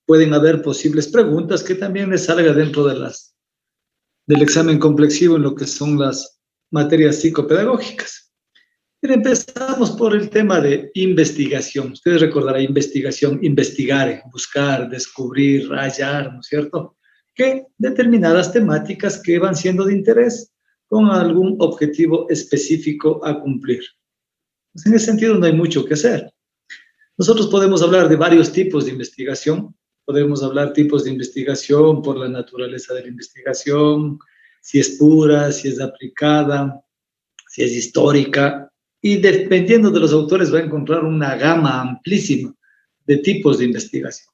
pueden haber posibles preguntas que también les salga dentro del examen complexivo en lo que son las materias psicopedagógicas. Pero empezamos por el tema de investigación. Ustedes recordarán investigación, investigar, buscar, descubrir, hallar, ¿no es cierto? Que determinadas temáticas que van siendo de interés con algún objetivo específico a cumplir. Pues en ese sentido no hay mucho que hacer. Nosotros podemos hablar de varios tipos de investigación. Podemos hablar tipos de investigación por la naturaleza de la investigación, si es pura, si es aplicada, si es histórica, y dependiendo de los autores va a encontrar una gama amplísima de tipos de investigación.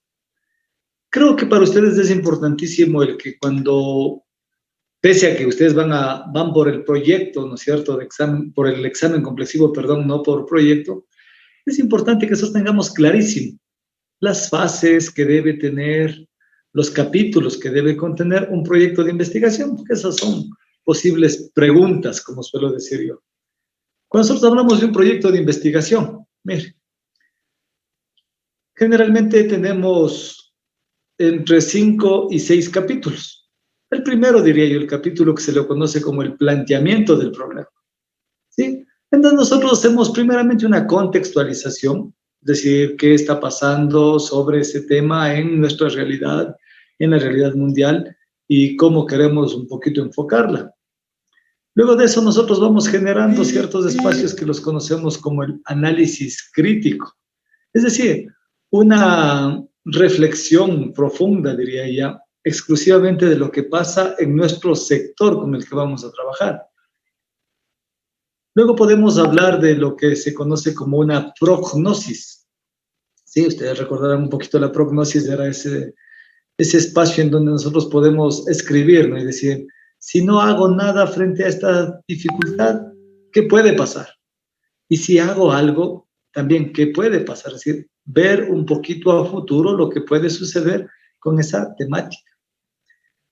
Creo que para ustedes es importantísimo el que cuando, pese a que ustedes van por el proyecto, ¿no es cierto?, de examen, por el examen complexivo, perdón, no por proyecto, es importante que eso tengamos clarísimo las fases que debe tener, los capítulos que debe contener un proyecto de investigación, porque esas son posibles preguntas, como suelo decir yo. Cuando nosotros hablamos de un proyecto de investigación, mire, generalmente tenemos entre 5 y 6 capítulos. El primero, diría yo, el capítulo que se le conoce como el planteamiento del problema, ¿sí? Entonces nosotros hacemos primeramente una contextualización, es decir, qué está pasando sobre ese tema en nuestra realidad, en la realidad mundial, y cómo queremos un poquito enfocarla. Luego de eso nosotros vamos generando ciertos espacios que los conocemos como el análisis crítico. Es decir, una reflexión profunda, diría ya, exclusivamente de lo que pasa en nuestro sector con el que vamos a trabajar. Luego podemos hablar de lo que se conoce como una prognosis. Sí, ustedes recordarán un poquito la prognosis, era ese espacio en donde nosotros podemos escribir, ¿no? Y decir, si no hago nada frente a esta dificultad, ¿qué puede pasar? Y si hago algo, también, ¿qué puede pasar? Es decir, ver un poquito a futuro lo que puede suceder con esa temática.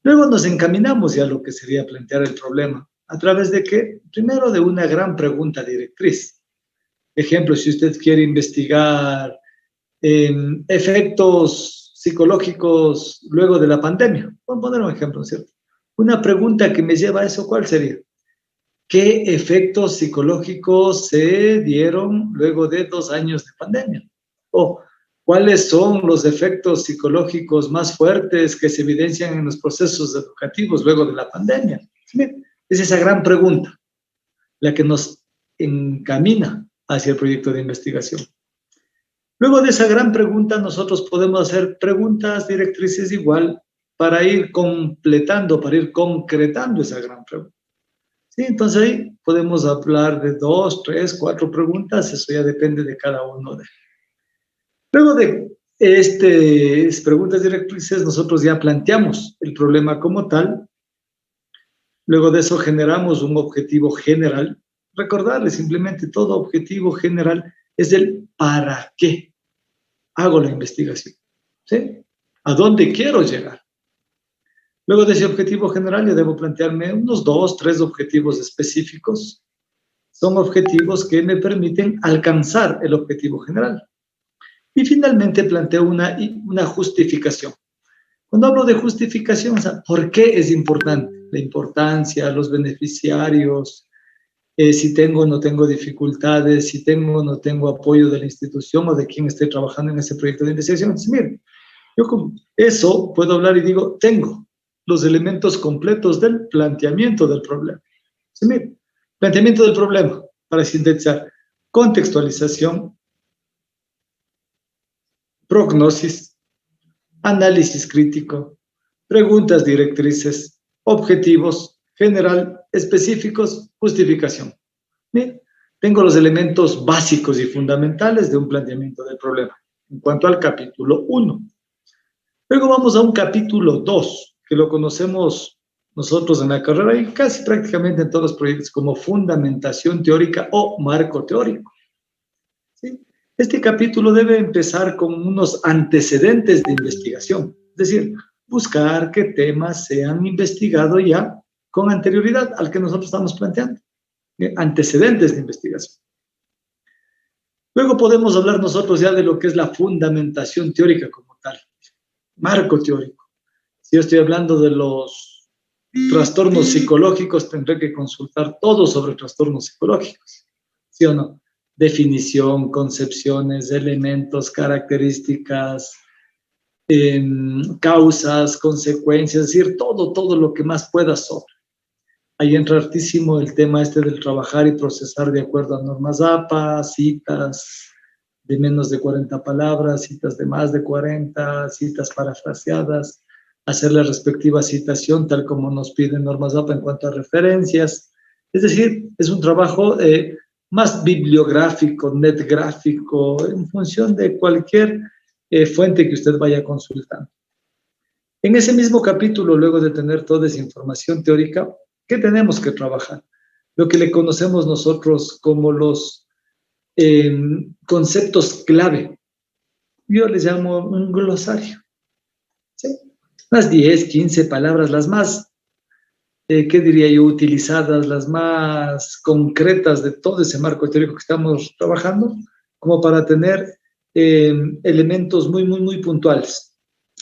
Luego nos encaminamos ya a lo que sería plantear el problema. ¿A través de qué? Primero de una gran pregunta directriz. Ejemplo, si usted quiere investigar efectos psicológicos luego de la pandemia, voy a poner un ejemplo, ¿cierto? Una pregunta que me lleva a eso, ¿cuál sería? ¿Qué efectos psicológicos se dieron luego de 2 años de pandemia? O ¿cuáles son los efectos psicológicos más fuertes que se evidencian en los procesos educativos luego de la pandemia? ¿Sí? Es esa gran pregunta la que nos encamina hacia el proyecto de investigación. Luego de esa gran pregunta, nosotros podemos hacer preguntas directrices igual para ir completando, para ir concretando esa gran pregunta. ¿Sí? Entonces ahí podemos hablar de 2, 3, 4 preguntas, eso ya depende de cada uno de ellos. Luego de estas preguntas directrices, nosotros ya planteamos el problema como tal. Luego de eso generamos un objetivo general. Recordarles simplemente todo objetivo general es el para qué hago la investigación. ¿Sí? ¿A dónde quiero llegar? Luego de ese objetivo general, yo debo plantearme unos 2, 3 objetivos específicos. Son objetivos que me permiten alcanzar el objetivo general. Y finalmente planteo una justificación. Cuando hablo de justificación, o sea, ¿por qué es importante? La importancia, los beneficiarios, si tengo o no tengo dificultades, si tengo o no tengo apoyo de la institución o de quien esté trabajando en ese proyecto de investigación. Entonces, miren, yo con eso puedo hablar y digo, tengo los elementos completos del planteamiento del problema. Entonces, miren, planteamiento del problema, para sintetizar, contextualización, prognosis, análisis crítico, preguntas directrices, objetivos, general, específicos, justificación. Bien, tengo los elementos básicos y fundamentales de un planteamiento del problema en cuanto al capítulo 1. Luego vamos a un capítulo 2, que lo conocemos nosotros en la carrera y casi prácticamente en todos los proyectos como fundamentación teórica o marco teórico. ¿Sí? Este capítulo debe empezar con unos antecedentes de investigación, es decir, buscar qué temas se han investigado ya con anterioridad al que nosotros estamos planteando, antecedentes de investigación. Luego podemos hablar nosotros ya de lo que es la fundamentación teórica como tal. marco teórico. Si yo estoy hablando de los trastornos psicológicos, tendré que consultar todo sobre trastornos psicológicos, ¿sí o no? Definición, concepciones, elementos, características, causas, consecuencias, es decir, todo lo que más pueda sobre. Ahí entra hartísimo el tema este del trabajar y procesar de acuerdo a normas APA, citas de menos de 40 palabras, citas de más de 40, citas parafraseadas, hacer la respectiva citación tal como nos piden normas APA en cuanto a referencias. Es decir, es un trabajo más bibliográfico, netgráfico, en función de cualquier fuente que usted vaya consultando. En ese mismo capítulo, luego de tener toda esa información teórica, ¿qué tenemos que trabajar? Lo que le conocemos nosotros como los conceptos clave. Yo les llamo un glosario. ¿Sí? Unas 10, 15 palabras, las más, ¿qué diría yo?, utilizadas, las más concretas de todo ese marco teórico que estamos trabajando, como para tener elementos muy puntuales.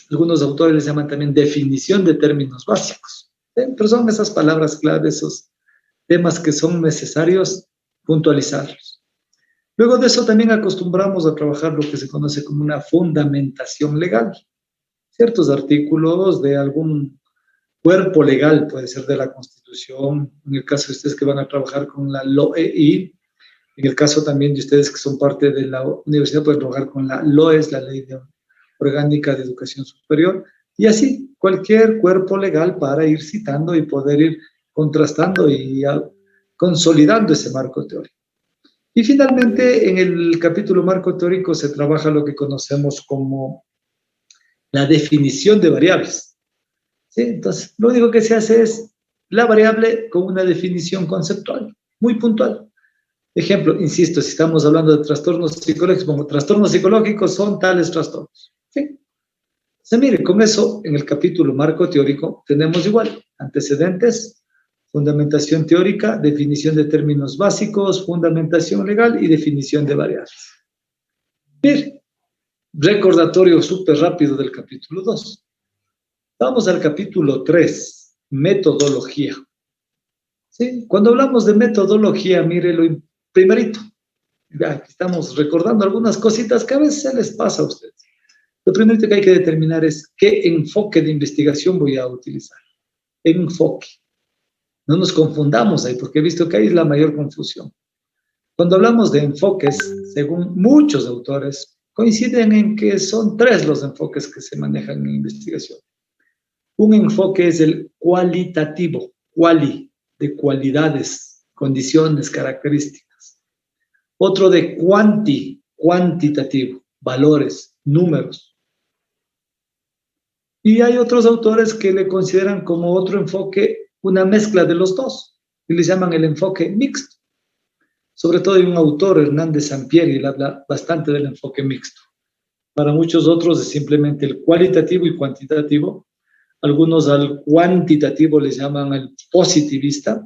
Algunos autores les llaman también definición de términos básicos. Pero son esas palabras clave, esos temas que son necesarios puntualizarlos. Luego de eso también acostumbramos a trabajar lo que se conoce como una fundamentación legal. Ciertos artículos de algún cuerpo legal, puede ser de la Constitución, en el caso de ustedes que van a trabajar con la LOEI, en el caso también de ustedes que son parte de la universidad, pueden trabajar con la LOES, la Ley Orgánica de Educación Superior, y así cualquier cuerpo legal para ir citando y poder ir contrastando y consolidando ese marco teórico. Y finalmente, en el capítulo marco teórico se trabaja lo que conocemos como la definición de variables. ¿Sí? Entonces, lo único que se hace es la variable con una definición conceptual, muy puntual. Ejemplo, insisto, si estamos hablando de trastornos psicológicos, como trastornos psicológicos son tales trastornos. ¿Sí? Entonces, mire, con eso, en el capítulo marco teórico, tenemos igual antecedentes, fundamentación teórica, definición de términos básicos, fundamentación legal y definición de variables. Bien, recordatorio súper rápido del capítulo 2. Vamos al capítulo 3, metodología. ¿Sí? Cuando hablamos de metodología, mire lo primerito. Ya estamos recordando algunas cositas que a veces se les pasa a ustedes. Lo primero que hay que determinar es qué enfoque de investigación voy a utilizar. Enfoque. No nos confundamos ahí, porque he visto que ahí es la mayor confusión. Cuando hablamos de enfoques, según muchos autores, coinciden en que son 3 los enfoques que se manejan en investigación. Un enfoque es el cualitativo, de cualidades, condiciones, características. Otro de cuantitativo, valores, números. Y hay otros autores que le consideran como otro enfoque una mezcla de los dos, y les llaman el enfoque mixto. Sobre todo hay un autor, Hernández Sampieri, él habla bastante del enfoque mixto. Para muchos otros es simplemente el cualitativo y cuantitativo. Algunos al cuantitativo les llaman el positivista,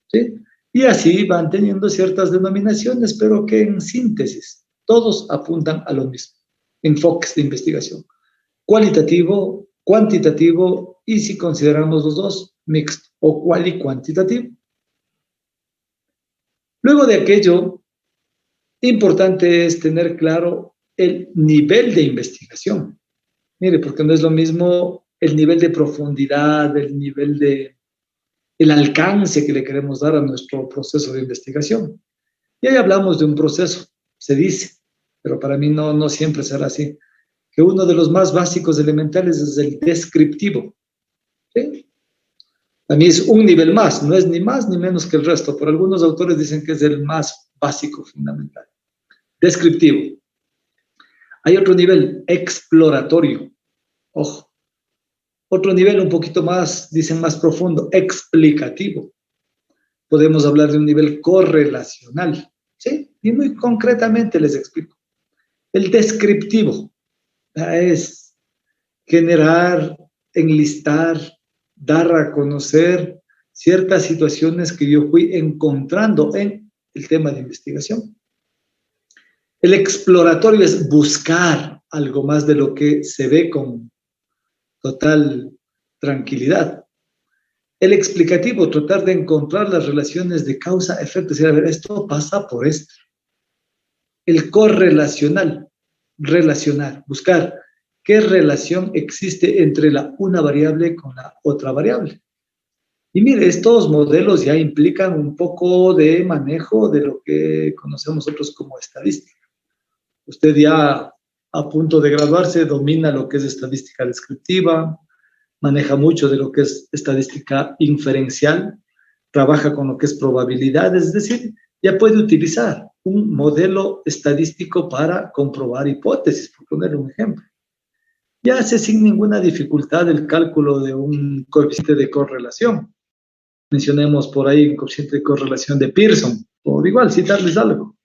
¿sí? Y así van teniendo ciertas denominaciones, pero que en síntesis todos apuntan a lo mismo. Enfoques de investigación. Cualitativo, cuantitativo y, si consideramos los dos, mixto o cual y cuantitativo. Luego de aquello, importante es tener claro el nivel de investigación. Mire, porque no es lo mismo el nivel de profundidad, el alcance que le queremos dar a nuestro proceso de investigación. Y ahí hablamos de un proceso, se dice, pero para mí no siempre será así, que uno de los más básicos elementales es el descriptivo. ¿Sí? A mí es un nivel más, no es ni más ni menos que el resto, pero algunos autores dicen que es el más básico, fundamental. Descriptivo. Hay otro nivel, exploratorio. Ojo. Otro nivel un poquito más, dicen más profundo, explicativo. Podemos hablar de un nivel correlacional. ¿Sí? Y muy concretamente les explico. El descriptivo es generar, enlistar, dar a conocer ciertas situaciones que yo fui encontrando en el tema de investigación. El exploratorio es buscar algo más de lo que se ve con total tranquilidad. El explicativo, tratar de encontrar las relaciones de causa-efecto, es decir, a ver, esto pasa por esto. El correlacional, relacionar, buscar qué relación existe entre una variable con la otra variable. Y mire, estos modelos ya implican un poco de manejo de lo que conocemos nosotros como estadística. Usted ya a punto de graduarse domina lo que es estadística descriptiva, maneja mucho de lo que es estadística inferencial, trabaja con lo que es probabilidades, es decir, ya puede utilizar un modelo estadístico para comprobar hipótesis, por poner un ejemplo. Ya hace sin ninguna dificultad el cálculo de un coeficiente de correlación. Mencionemos por ahí un coeficiente de correlación de Pearson, por igual citarles algo.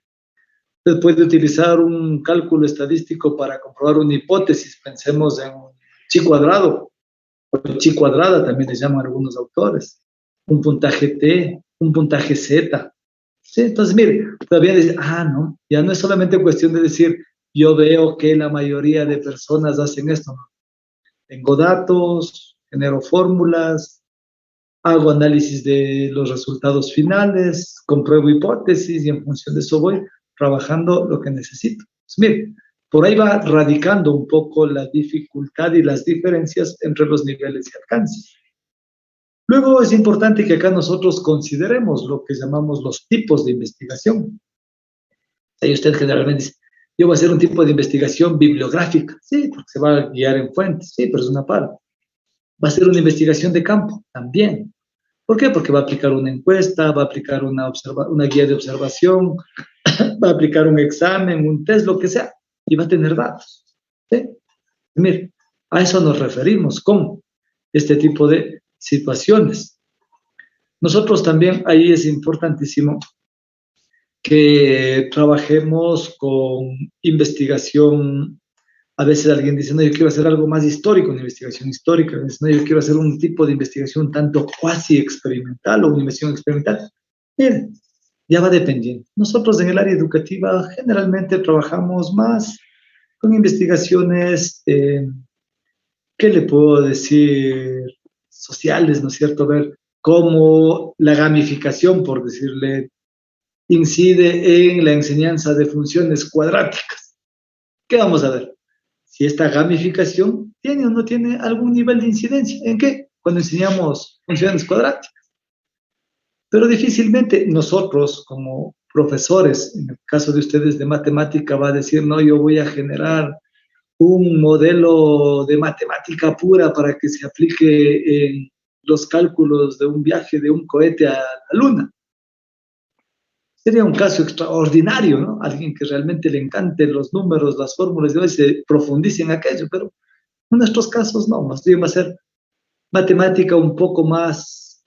Usted puede utilizar un cálculo estadístico para comprobar una hipótesis. Pensemos en un chi cuadrado, o chi cuadrada también le llaman algunos autores. Un puntaje T, un puntaje Z. ¿Sí? Entonces, mire, todavía dice, no, ya no es solamente cuestión de decir, yo veo que la mayoría de personas hacen esto. No. Tengo datos, genero fórmulas, hago análisis de los resultados finales, compruebo hipótesis y en función de eso voy trabajando lo que necesito. Pues mire, por ahí va radicando un poco la dificultad y las diferencias entre los niveles de alcance. Luego es importante que acá nosotros consideremos lo que llamamos los tipos de investigación. Ahí usted generalmente dice, yo voy a hacer un tipo de investigación bibliográfica. Sí, porque se va a guiar en fuentes. Sí, pero es una parte. Va a ser una investigación de campo también. ¿Por qué? Porque va a aplicar una encuesta, va a aplicar una guía de observación, va a aplicar un examen, un test, lo que sea, y va a tener datos. ¿Sí? Mire, a eso nos referimos con este tipo de situaciones. Nosotros también, ahí es importantísimo que trabajemos con investigación. A veces alguien dice, no, yo quiero hacer algo más histórico, una investigación histórica. A veces, no, yo quiero hacer un tipo de investigación tanto cuasi experimental o una investigación experimental. Bien, ya va dependiendo. Nosotros en el área educativa generalmente trabajamos más con investigaciones, ¿qué le puedo decir? Sociales, ¿no es cierto? Ver cómo la gamificación, por decirle, incide en la enseñanza de funciones cuadráticas. ¿Qué vamos a ver? Si esta gamificación tiene o no tiene algún nivel de incidencia. ¿En qué? Cuando enseñamos funciones cuadráticas. Pero difícilmente nosotros, como profesores, en el caso de ustedes de matemática, va a decir, no, yo voy a generar un modelo de matemática pura para que se aplique en los cálculos de un viaje de un cohete a la Luna. Sería un caso extraordinario, ¿no? Alguien que realmente le encanten los números, las fórmulas, y se profundice en aquello, pero en nuestros casos no, más bien va a ser matemática un poco más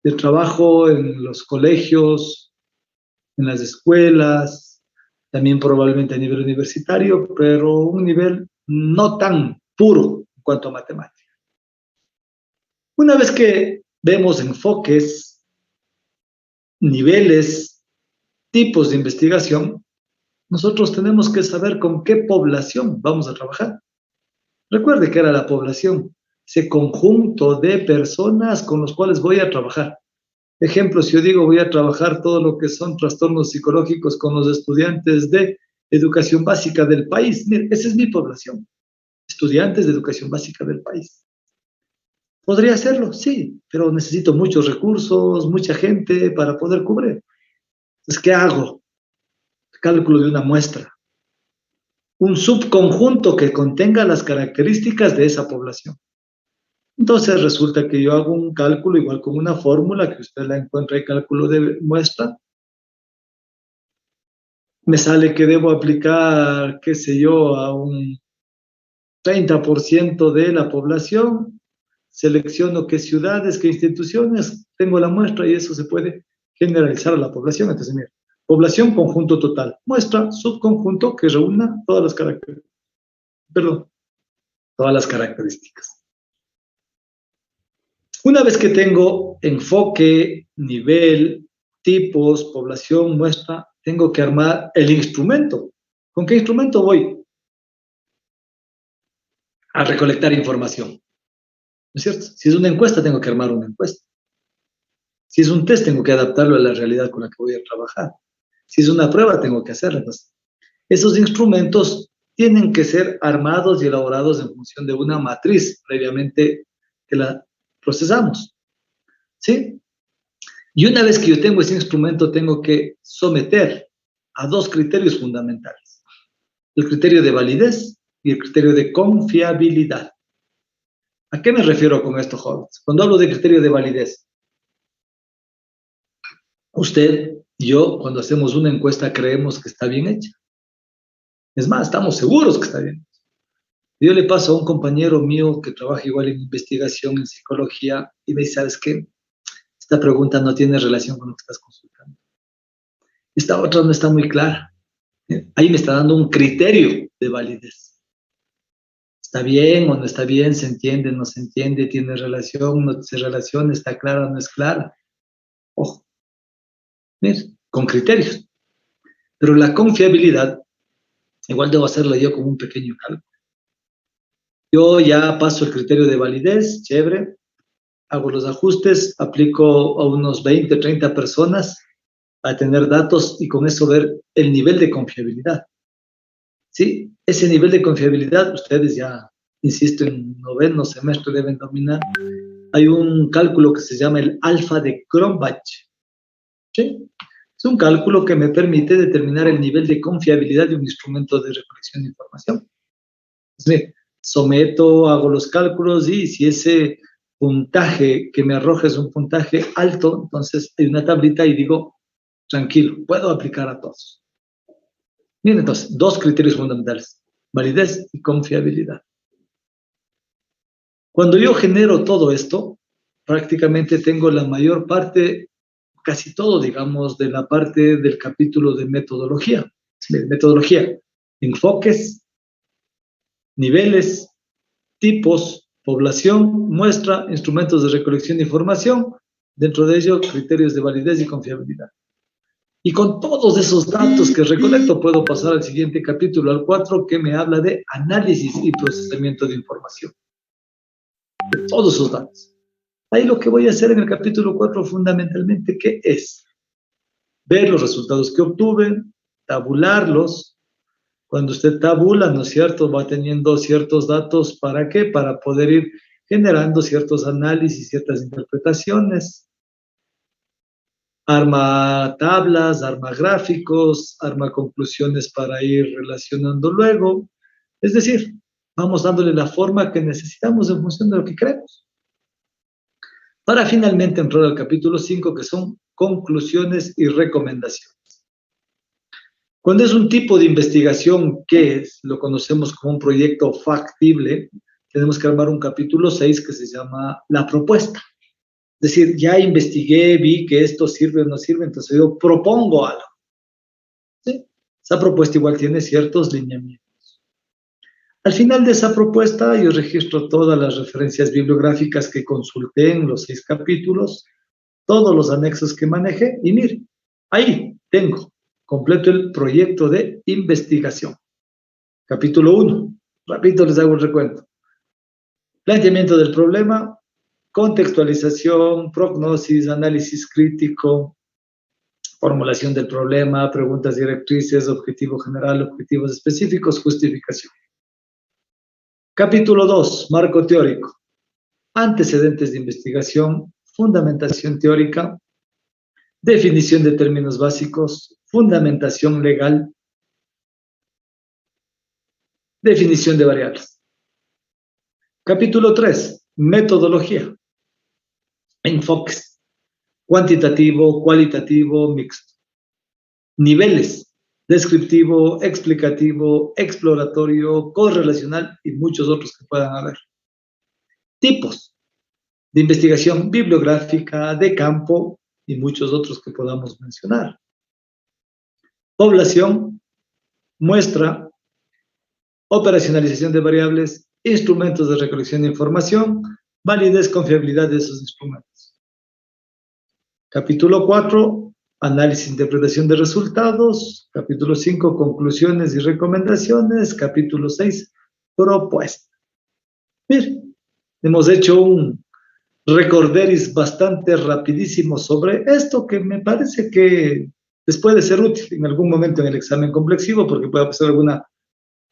de trabajo en los colegios, en las escuelas, también probablemente a nivel universitario, pero un nivel no tan puro en cuanto a matemática. Una vez que vemos enfoques, niveles, tipos de investigación, nosotros tenemos que saber con qué población vamos a trabajar. Recuerde que era la población, ese conjunto de personas con los cuales voy a trabajar. Ejemplo, si yo digo voy a trabajar todo lo que son trastornos psicológicos con los estudiantes de educación básica del país. Mire, esa es mi población, estudiantes de educación básica del país. ¿Podría hacerlo? Sí, pero necesito muchos recursos, mucha gente para poder cubrir. Entonces, ¿qué hago? Cálculo de una muestra. Un subconjunto que contenga las características de esa población. Entonces resulta que yo hago un cálculo igual con una fórmula que usted la encuentra en cálculo de muestra. Me sale que debo aplicar, qué sé yo, a un 30% de la población. Selecciono qué ciudades, qué instituciones, tengo la muestra y eso se puede generalizar a la población. Entonces, mira, población, conjunto total. Muestra, subconjunto que reúna todas las características. Perdón, todas las características. Una vez que tengo enfoque, nivel, tipos, población, muestra, tengo que armar el instrumento. ¿Con qué instrumento voy? a recolectar información. ¿No es cierto? Si es una encuesta, tengo que armar una encuesta. Si es un test, tengo que adaptarlo a la realidad con la que voy a trabajar. Si es una prueba, tengo que hacerla. Entonces, esos instrumentos tienen que ser armados y elaborados en función de una matriz previamente que la procesamos. ¿Sí? Y una vez que yo tengo ese instrumento, tengo que someter a dos criterios fundamentales. El criterio de validez y el criterio de confiabilidad. ¿A qué me refiero con esto, jóvenes? Cuando hablo de criterio de validez, usted y yo, cuando hacemos una encuesta, creemos que está bien hecha. Es más, estamos seguros que está bien. Yo le paso a un compañero mío que trabaja igual en investigación, en psicología, y me dice, ¿sabes qué? Esta pregunta no tiene relación con lo que estás consultando. Esta otra no está muy clara. Ahí me está dando un criterio de validez. ¿Está bien o no está bien? ¿Se entiende, no se entiende? ¿Tiene relación, no se relaciona? ¿Está clara o no es clara? Ojo, mire, con criterios. Pero la confiabilidad, igual debo hacerla yo como un pequeño cálculo. Yo ya paso el criterio de validez, chévere, hago los ajustes, aplico a unos 20, 30 personas a tener datos y con eso ver el nivel de confiabilidad. ¿Sí? Ese nivel de confiabilidad, ustedes ya, insisto, en noveno semestre deben dominar. Hay un cálculo que se llama el alfa de Cronbach. ¿Sí? Es un cálculo que me permite determinar el nivel de confiabilidad de un instrumento de recolección de información. Es decir, someto, hago los cálculos y si ese puntaje que me arroja es un puntaje alto, entonces hay una tablita y digo, tranquilo, puedo aplicar a todos. Miren, entonces, dos criterios fundamentales, validez y confiabilidad. Cuando yo genero todo esto, prácticamente tengo la mayor parte, casi todo, digamos, de la parte del capítulo de metodología. Metodología, enfoques, niveles, tipos, población, muestra, instrumentos de recolección de información, dentro de ello criterios de validez y confiabilidad. Y con todos esos datos que recolecto puedo pasar al siguiente capítulo, al 4, que me habla de análisis y procesamiento de información. De todos esos datos. Ahí lo que voy a hacer en el capítulo 4 fundamentalmente, ¿qué es? Ver los resultados que obtuve, tabularlos. Cuando usted tabula, ¿no es cierto? Va teniendo ciertos datos, ¿para qué? Para poder ir generando ciertos análisis, ciertas interpretaciones. Arma tablas, arma gráficos, arma conclusiones para ir relacionando luego. Es decir, vamos dándole la forma que necesitamos en función de lo que queremos. Para finalmente entrar al capítulo 5, que son conclusiones y recomendaciones. Cuando es un tipo de investigación que lo conocemos como un proyecto factible, tenemos que armar un capítulo 6 que se llama la propuesta. Es decir, ya investigué, vi que esto sirve o no sirve, entonces yo propongo algo. ¿Sí? Esa propuesta igual tiene ciertos lineamientos. Al final de esa propuesta yo registro todas las referencias bibliográficas que consulté en los 6 capítulos, todos los anexos que manejé y mire, ahí tengo completo el proyecto de investigación. Capítulo 1, rapidito les hago el recuento. Planteamiento del problema, contextualización, prognosis, análisis crítico, formulación del problema, preguntas directrices, objetivo general, objetivos específicos, justificación. Capítulo 2, marco teórico, antecedentes de investigación, fundamentación teórica, definición de términos básicos, fundamentación legal, definición de variables. Capítulo 3, metodología, enfoques, cuantitativo, cualitativo, mixto. Niveles, descriptivo, explicativo, exploratorio, correlacional y muchos otros que puedan haber. Tipos de investigación bibliográfica, de campo y muchos otros que podamos mencionar. Población, muestra, operacionalización de variables, instrumentos de recolección de información, validez, confiabilidad de esos instrumentos. Capítulo 4, análisis e interpretación de resultados. Capítulo 5, conclusiones y recomendaciones. Capítulo 6, propuesta. Mire, hemos hecho un recorderis bastante rapidísimo sobre esto que me parece que les puede ser útil en algún momento en el examen complexivo, porque puede pasar alguna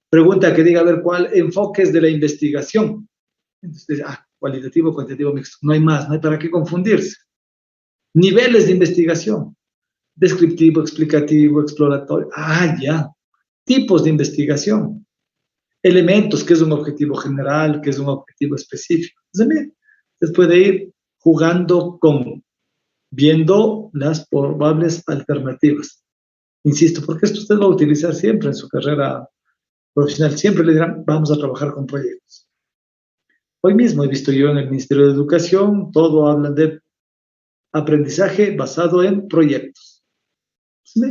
pregunta que diga, a ver, ¿cuál enfoques de la investigación? Entonces, cualitativo, cuantitativo mixto. No hay más, no hay para qué confundirse. Niveles de investigación. Descriptivo, explicativo, exploratorio. Ya. Tipos de investigación. Elementos, qué es un objetivo general, qué es un objetivo específico. Entonces, usted puede ir jugando con, viendo las probables alternativas. Insisto, porque esto usted va a utilizar siempre en su carrera profesional. Siempre le dirán, vamos a trabajar con proyectos. Hoy mismo he visto yo en el Ministerio de Educación, todo habla de aprendizaje basado en proyectos. ¿Sí?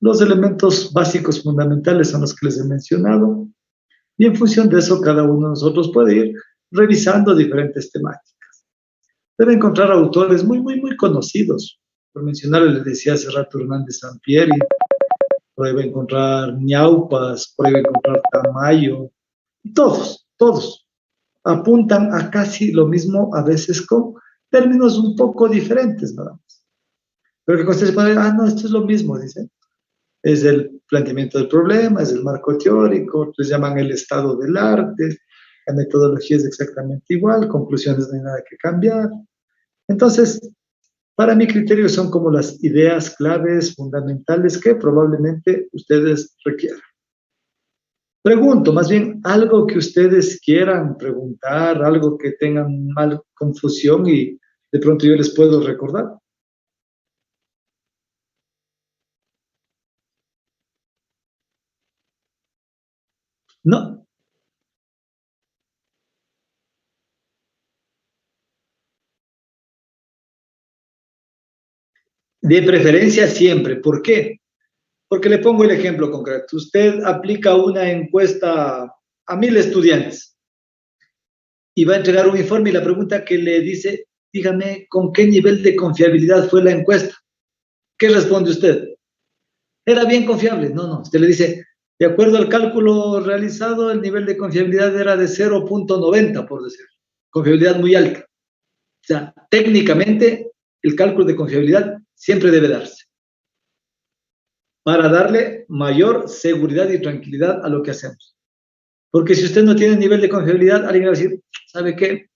Los elementos básicos fundamentales son los que les he mencionado, y en función de eso cada uno de nosotros puede ir revisando diferentes temáticas. Debe encontrar autores muy conocidos. Por mencionar, les decía hace rato Hernández Sampieri, prueba encontrar Ñaupas, prueba encontrar Tamayo, todos apuntan a casi lo mismo, a veces con términos un poco diferentes, nada más. Pero que ustedes pueden decir, no, esto es lo mismo, dicen. Es el planteamiento del problema, es el marco teórico, les llaman el estado del arte, la metodología es exactamente igual, conclusiones no hay nada que cambiar. Entonces, para mi criterio son como las ideas claves fundamentales que probablemente ustedes requieran. Pregunto, más bien, algo que ustedes quieran preguntar, algo que tengan mal confusión y de pronto yo les puedo recordar. No, de preferencia siempre. ¿Por qué? Porque le pongo el ejemplo concreto. Usted aplica una encuesta a 1000 estudiantes y va a entregar un informe y la pregunta que le dice, dígame, ¿con qué nivel de confiabilidad fue la encuesta? ¿Qué responde usted? Era bien confiable. No. Usted le dice, de acuerdo al cálculo realizado, el nivel de confiabilidad era de 0.90, por decir. Confiabilidad muy alta. O sea, técnicamente, el cálculo de confiabilidad siempre debe darse para darle mayor seguridad y tranquilidad a lo que hacemos. Porque si usted no tiene nivel de confiabilidad, alguien va a decir, ¿sabe qué?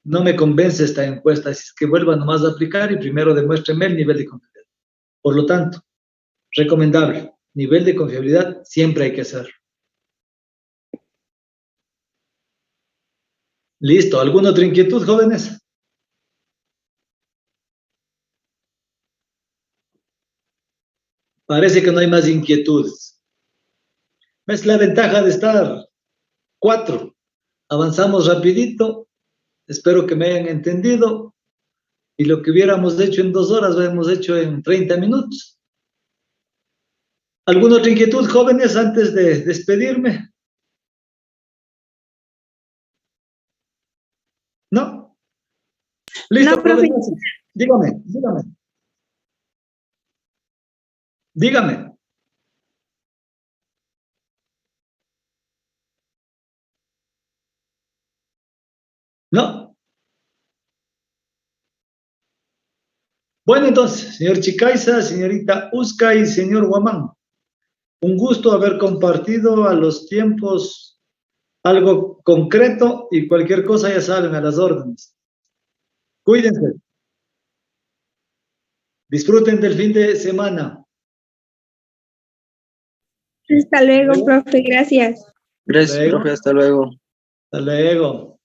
No me convence esta encuesta, es que vuelva nomás a aplicar y primero demuéstreme el nivel de confiabilidad. Por lo tanto, recomendable, nivel de confiabilidad siempre hay que hacer. Listo, ¿alguna otra inquietud, jóvenes? Parece que no hay más inquietudes. Es la ventaja de estar 4. Avanzamos rapidito, espero que me hayan entendido, y lo que hubiéramos hecho en 2 horas lo hemos hecho en 30 minutos. ¿Alguna otra inquietud, jóvenes, antes de despedirme? ¿No? Listo, No, profe. dígame. Dígame. ¿No? Bueno, entonces, señor Chicaiza, señorita Usca y señor Guamán, un gusto haber compartido a los tiempos algo concreto y cualquier cosa ya saben, a las órdenes. Cuídense. Disfruten del fin de semana. Hasta luego, profe. Gracias. Gracias, profe. Hasta luego. Hasta luego.